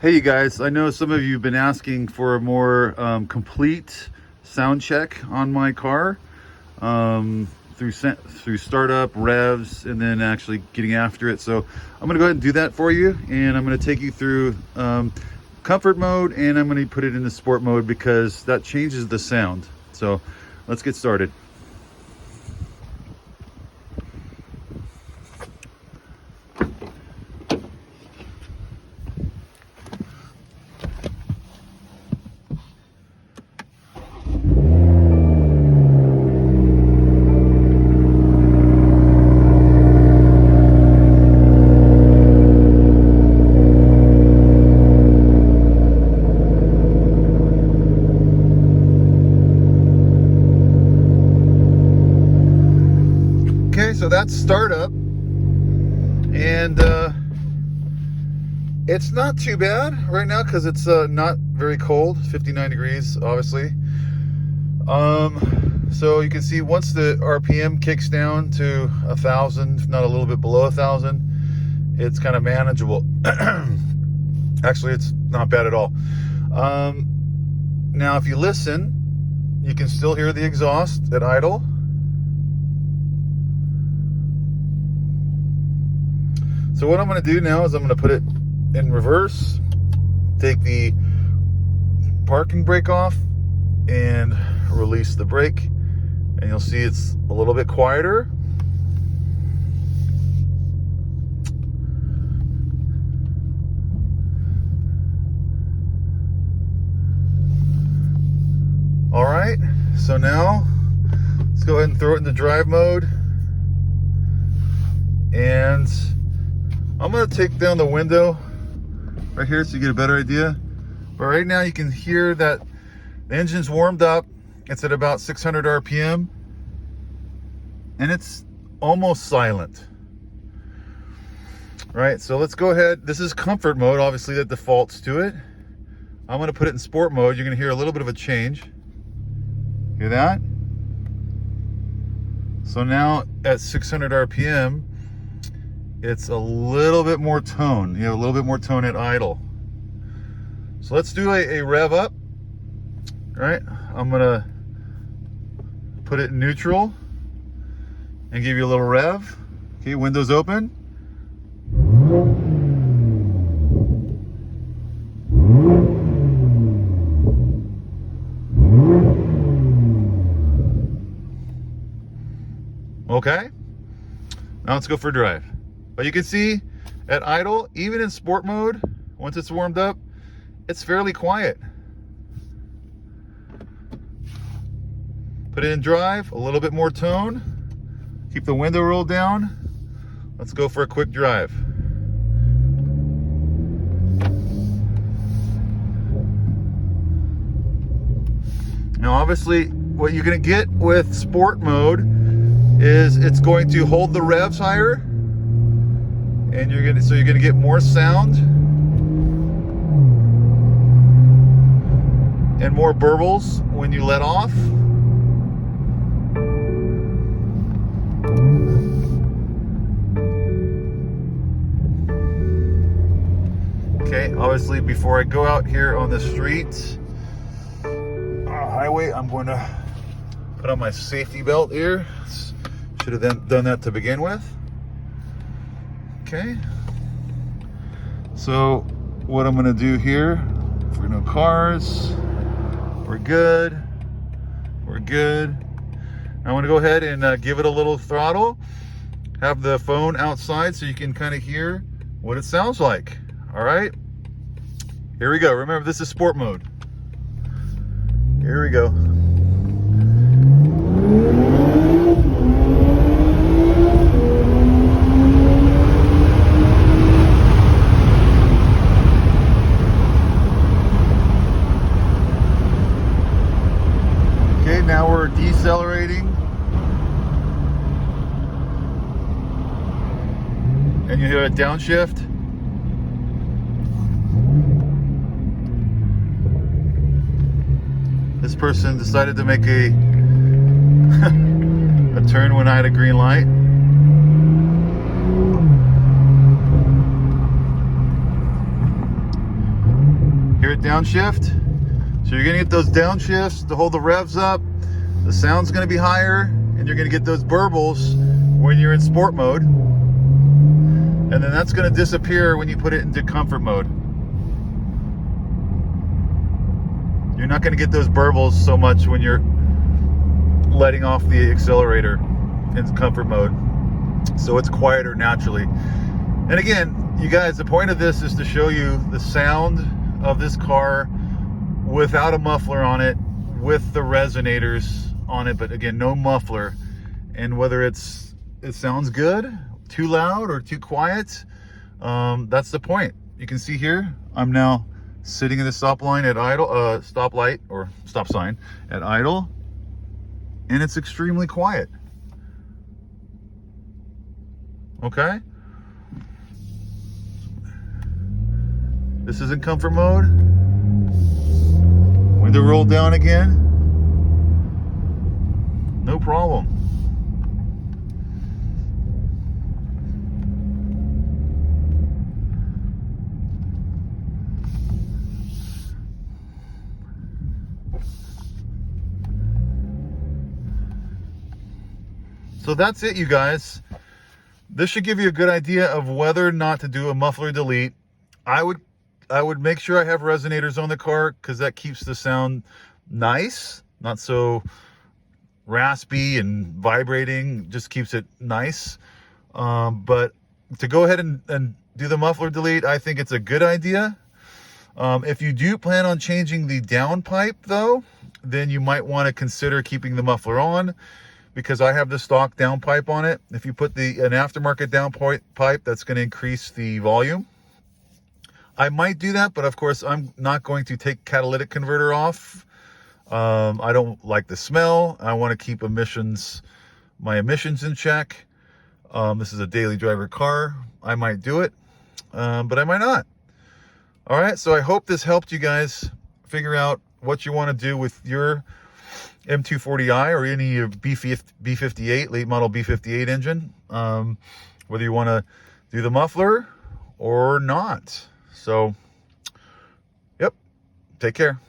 Hey you guys, I know some of you have been asking for a more complete sound check on my car through startup, revs, and then actually getting after it. So I'm gonna go ahead and do that for you, and I'm gonna take you through comfort mode, and I'm gonna put it into sport mode because that changes the sound. So let's get started. Okay, so that's startup, and it's not too bad right now because it's not very cold, 59 degrees, obviously. So you can see once the RPM kicks down to 1,000, if not a little bit below 1,000, it's kind of manageable. Actually, it's not bad at all. Now, if you listen, you can still hear the exhaust at idle. So what I'm going to do now is I'm going to put it in reverse, take the parking brake off, and release the brake, and you'll see it's a little bit quieter. All right, so now let's go ahead and throw it into drive mode, and I'm going to take down the window right here so you get a better idea. But right now you can hear that the engine's warmed up. It's at about 600 RPM, and it's almost silent. Right, so let's go ahead. This is comfort mode, obviously that defaults to it. I'm going to put it in sport mode. You're going to hear a little bit of a change. Hear that? So now at 600 RPM, it's a little bit more tone. You have a little bit more tone at idle. So let's do a rev up. All right, I'm gonna put it in neutral and give you a little rev. Okay, windows open. Okay, now let's go for a drive. But you can see at idle, even in sport mode, once it's warmed up, it's fairly quiet. Put it in drive, a little bit more tone. Keep the window rolled down. Let's go for a quick drive. Now obviously, what you're gonna get with sport mode is it's going to hold the revs higher, and you're gonna get more sound and more burbles when you let off. Okay, obviously before I go out here on the street highway, I'm going to put on my safety belt here. Should have then done that to begin with. Okay, so what I'm going to do here, for no cars, we're good. We're good. I want to go ahead and give it a little throttle. Have the phone outside so you can kind of hear what it sounds like. All right, here we go. Remember, this is sport mode. Here we go. Okay, now we're decelerating. And you hear a downshift. This person decided to make a a turn when I had a green light. hit downshift. So you're gonna get those downshifts to hold the revs up. The sound's gonna be higher, and you're gonna get those burbles when you're in sport mode. And then that's gonna disappear when you put it into comfort mode. You're not gonna get those burbles so much when you're letting off the accelerator in comfort mode. So it's quieter naturally. And again, you guys, the point of this is to show you the sound of this car without a muffler on it, with the resonators on it, but again, no muffler. And whether it sounds good, too loud, or too quiet, that's the point. You can see here, I'm now sitting in the stop line at idle, stoplight or stop sign at idle, and it's extremely quiet. Okay. This is in comfort mode. Window roll down again. No problem. So that's it, you guys. This should give you a good idea of whether or not to do a muffler delete. I would make sure I have resonators on the car, because that keeps the sound nice, not so raspy and vibrating, just keeps it nice. But to go ahead and do the muffler delete, I think it's a good idea. If you do plan on changing the downpipe though, then you might want to consider keeping the muffler on, because I have the stock downpipe on it. If you put an aftermarket downpipe, that's going to increase the volume. I might do that, but of course I'm not going to take catalytic converter off. I don't like the smell. I want to keep my emissions in check. This is a daily driver car. I might do it, but I might not. All right, so I hope this helped you guys figure out what you want to do with your M240i or any of B58, late model B58 engine. Whether you want to do the muffler or not. So, yep, take care.